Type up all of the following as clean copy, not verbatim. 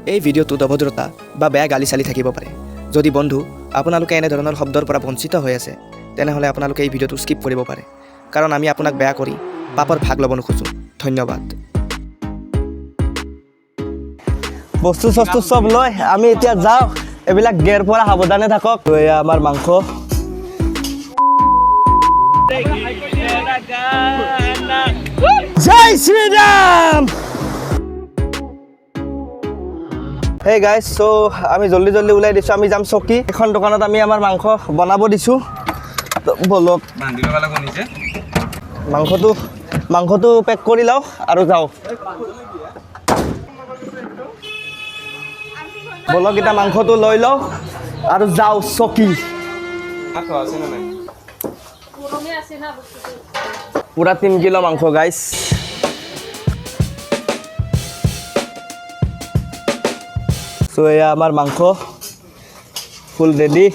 এই ভিডিঅ'টোত অভদ্ৰতা বা বেয়া গালি চালি থাকিব পাৰে। যদি বন্ধু আপোনালোকে এনেধৰণৰ শব্দৰ পৰা বঞ্চিত হৈ আছে তেনেহ'লে আপোনালোকে এই ভিডিঅ'টো স্কিপ কৰিব পাৰে, কাৰণ আমি আপোনাক বেয়া কৰি পাপৰ ভাগ ল'ব নোখোজোঁ। ধন্যবাদ। বস্তু চস্তু চব লৈ আমি এতিয়া যাওঁ। এইবিলাক গেৰ পৰা সাৱধানে থাকক। এয়া আমাৰ মাংস। জয় শ্ৰীৰাম। হে গাইজ, চ' আমি জল্দি জল্দি ওলাই দিছোঁ। আমি যাম চকী। এখন দোকানত আমি আমাৰ মাংস বনাব দিছোঁ। বলক মাংসটো পেক কৰি লওঁ আৰু যাওঁ। বলক এতিয়া মাংসটো লৈ লওঁ আৰু যাওঁ চকী। পুৰা 3 কিলো মাংস গাইজ। চ' এয়া আমাৰ মাংস ফুল ৰেডি।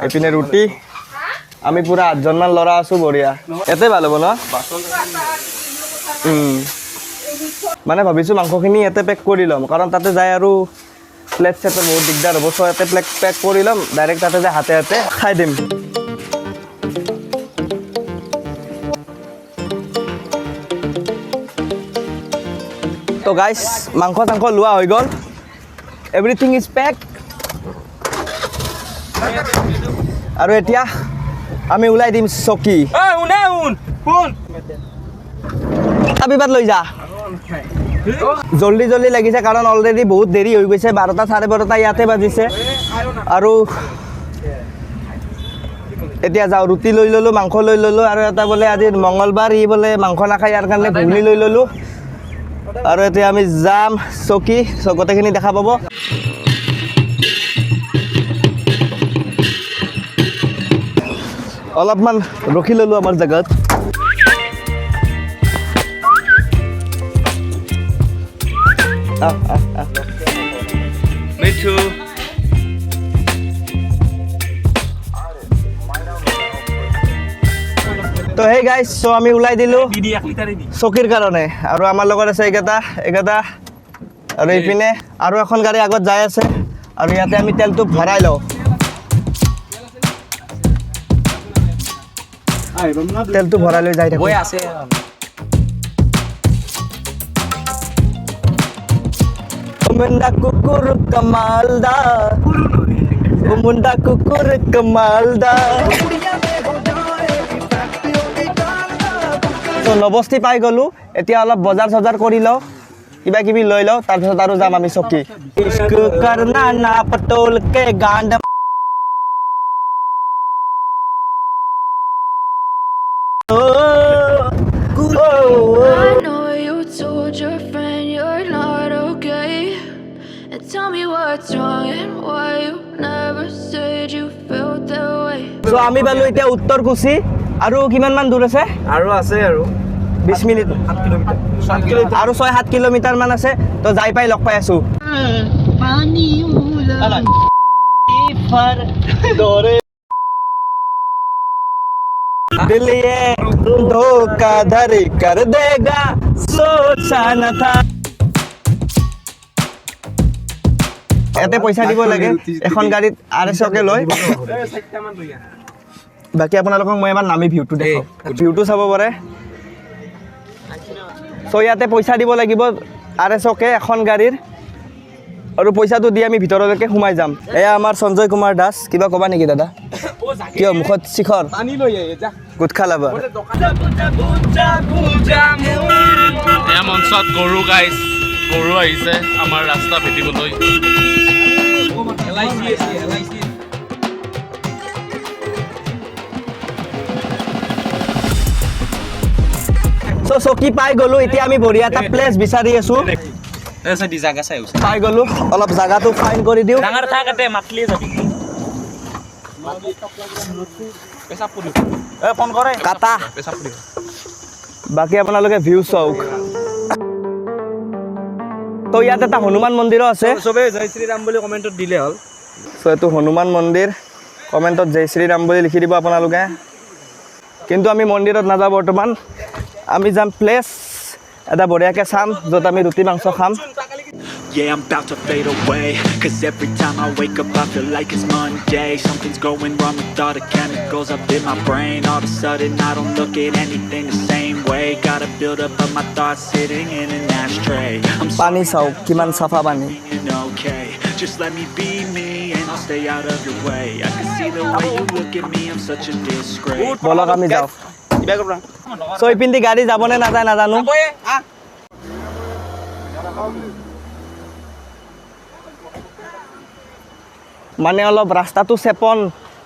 এইপিনে ৰুটি। আমি পুৰা 8জনমান ল'ৰা আছোঁ। বঢ়িয়া, ইয়াতে ভাল হ'ব ন? মানে ভাবিছোঁ মাংসখিনি ইয়াতে পেক কৰি ল'ম, কাৰণ তাতে যায় আৰু প্লেট চেটৰ বহুত দিগদাৰ হ'ব। চ' ইয়াতে পেক কৰি ল'ম, ডাইৰেক্ট তাতে যায় হাতে হাতে খাই দিম। তো গাইজ, মাংস চাংস লোৱা হৈ গ'ল। Everything is pack. আৰু এতিয়া আমি ওলাই দিম চকী। চাবিপাত লৈ যা। জল্দি জল্দি লাগিছে, কাৰণ অলৰেডি বহুত দেৰি হৈ গৈছে। 12টা 12:30 ইয়াতে বাজিছে। আৰু এতিয়া যাওঁ। ৰুটি লৈ ল'লোঁ, মাংস লৈ ল'লোঁ, আৰু এটা বোলে আজি মঙলবাৰ, ই বোলে মাংস নাখায়, ইয়াৰ কাৰণে ঘুগনি লৈ ল'লোঁ। আৰু এতিয়া আমি যাম চকী। গোটেইখিনি দেখা পাব। অলপমান ৰখি ল'লোঁ আমাৰ জেগাত। তো সেই গাইজ, চ' আমি ওলাই দিলোঁ চকীৰ কাৰণে। আৰু আমাৰ লগত আছে এইকেইটা আৰু এইপিনে আৰু এখন গাড়ী আগত যাই আছে। আৰু ইয়াতে আমি তেলটো ভৰাই লওঁ। তেলটো ভৰাই লৈ যাই থাকোঁ। মুন্ডা কুকুৰ কমালদা, মুন্ডা কুকুৰ কমালদা। তো নবস্তি পাই গ'লোঁ। এতিয়া অলপ বজাৰ চজাৰ কৰি লওঁ, কিবা কিবি লৈ লওঁ, তাৰপিছত আৰু যাম আমি চকী। ইস্ক কৰনা না পটল কে গাণ্ড। I know you told your friend you're not okay, and tell me what's wrong and why you never said you felt that way. So আমি পালোঁ এতিয়া উত্তৰকুছি। আৰু কিমান মান দূৰ আছে? আৰু আছে আৰু 20 মিনিট, 7 কিলোমিটাৰ আৰু 6-7 কিলোমিটাৰ মান আছে। তো যাই পাই লগ পাই আছোঁ। दिल ये धोखाधड़ी कर देगा, सोचा न था। ইয়াতে পইচা দিব লাগে এখন গাড়ীত 800কে লয়। বাকী আপোনালোকক মই এবাৰ নামি ভিউটো দেখাওঁ। ভিউটো চাব পাৰে। চ' ইয়াতে পইচা দিব লাগিব 800কে এখন গাড়ীৰ। আৰু পইচাটো দি আমি ভিতৰলৈকে সোমাই যাম। এয়া আমাৰ সঞ্জয় কুমাৰ দাস। কিবা ক'বা নেকি দাদা? কিয় মুখত শিখৰ গোটখা লাবা? এয়া মঞ্চত গৰু গাইছ, গৰু আহিছে আমাৰ ৰাস্তা ভেটিবলৈ। চ' চকী পাই গ'লোঁ। এতিয়া আমি বঢ়িয়া এটা প্লেচ বিচাৰি আছোঁ। পাই গ'লোঁ। অলপ জাগাটো ফাইন কৰি দিওঁ। কাটা। বাকী আপোনালোকে ভিউ চাওক। তো ইয়াত এটা হনুমান মন্দিৰো আছে। চবেই জয় শ্ৰীৰাম বুলি কমেণ্টত দিলে হ'ল। চ' এইটো হনুমান মন্দিৰ। কমেণ্টত জয় শ্ৰীৰাম বুলি লিখি দিব আপোনালোকে। কিন্তু আমি মন্দিৰত নাযাওঁ বৰ্তমান। আমি যাম প্লেচ এটা বঢ়িয়াকৈ চাম, য'ত আমি ৰুটি মাংস খাম। Yeah, I'm about to fade away. Cause every time I wake up I feel like it's Monday. Something's going wrong with all the chemicals up in my brain. All of a sudden I don't look at anything the same way. Gotta build up of my thoughts sitting in an ashtray. I'm পানী চাওক কিমান চাফা পানী being okay. Just let me be me and I'll stay out of your way. I can see the way you look at me, I'm such a disgrace. বলক আমি যাওঁ চ' ইপিনেদি গাড়ী যাবনে নাযায় নাজানো মানে অলপ ৰাস্তাটো চেপন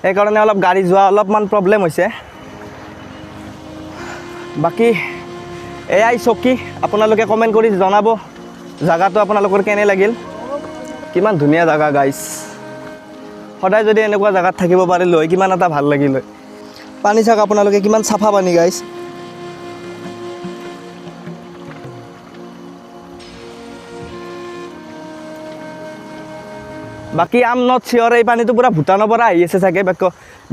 সেইকাৰণে অলপ গাড়ী যোৱা অলপমান প্ৰব্লেম হৈছে বাকী এয়াই চকী আপোনালোকে কমেণ্ট কৰি জনাব জাগাটো আপোনালোকৰ কেনে লাগিল কিমান ধুনীয়া জাগা গাইছ সদায় যদি এনেকুৱা জাগাত থাকিব পাৰিলোঁ হয় কিমান এটা ভাল লাগিল হয় পানী চাওক আপোনালোকে কিমান চাফা পানী গাইছ বাকী আম নট চিয়'ৰ এই পানীটো পূৰা ভূটানৰ পৰা আহি আছে চাগে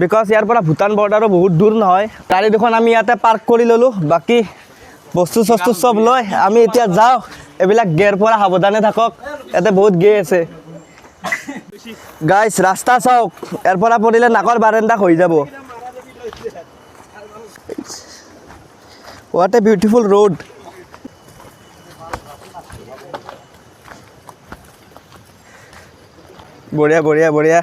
বিকজ ইয়াৰ পৰা ভূটান বৰ্ডাৰো বহুত দূৰ নহয় গাড়ী দুখন আমি ইয়াতে পাৰ্ক কৰি ল'লোঁ বাকী বস্তু চস্তু চব লৈ আমি এতিয়া যাওঁ এইবিলাক গেৰ পৰা সাৱধানে থাকক ইয়াতে বহুত গে আছে গাইছ ৰাস্তা চাওক ইয়াৰ পৰা পৰিলে নাকৰ বাৰেণ্ডা হৈ যাব হোৱাট এ বিউটিফুল ৰোড বঢ়িয়া বঢ়িয়া বঢ়িয়া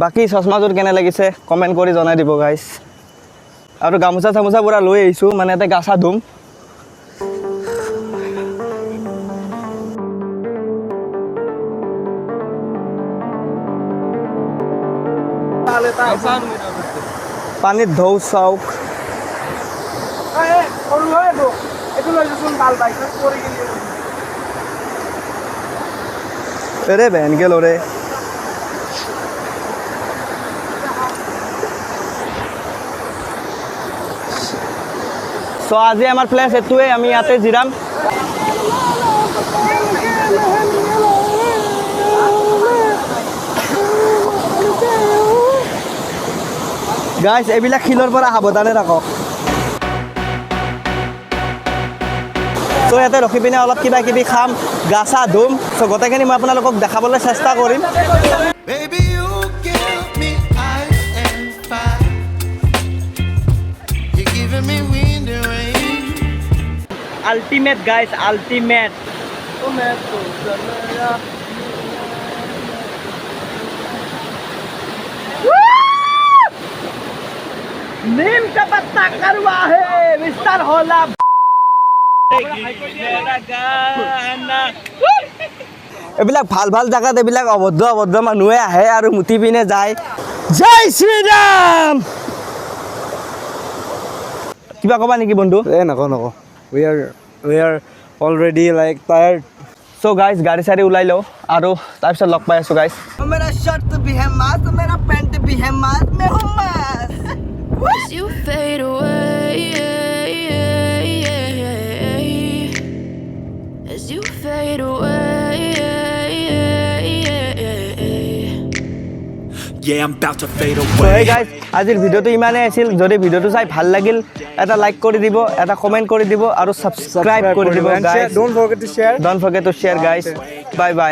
বাকী চশমাযোৰ কেনে লাগিছে কমেণ্ট কৰি জনাই দিব গাইছ আৰু গামোচা চামোচা পূৰা লৈ আহিছোঁ মানে ইয়াতে গা চা ধুম পানীত ঢৌ চাওক रे बहन के लो रे সো আজি আমাৰ প্লেচ এটোৱে আমি ইয়াতে জিৰাম গাইছ এইবিলাক শিলৰ পৰা সাৱধানে ৰাখক তো ইয়াতে ৰখি পিনে অলপ কিবা কিবি খাম গা চা ধুম চ' গোটেইখিনি মই আপোনালোকক দেখাবলৈ চেষ্টা কৰিম Baby, you give me ice and fire. You're giving me wind and rain. Ultimate গাইছ আল্টিমেট नीम का पत्ता करवा है विस्तार होला এইবিলাক ভাল ভাল জাগাত এইবিলাক অভদ্ৰ অভদ্ৰ মানুহে আহে আৰু মুতি পিনে যায় জয় শ্ৰীৰাম কিবা ক'বা নেকি বন্ধু নকওঁ we are already like tired so' guys গাড়ী চাড়ী ওলাই লওঁ আৰু তাৰপিছত লগ পাই আছোঁ গাইজ মেৰা শৰ্ট ভি হে মাস্ত মেৰা পেণ্ট ভি হে মাস্ত মে হুঁ মাস্ত As you fade away, as you fade away. Yeah, I'm about to fade so' away. hey guys, আজিৰ ভিডিঅ'টো ইমানেই আছিল যদি ভিডিঅ'টো চাই ভাল লাগিল এটা লাইক কৰি দিব এটা কমেণ্ট কৰি দিব আৰু ছাবস্ক্ৰাইব কৰি দিব guys don't forget to share don't forget two share guys bye bye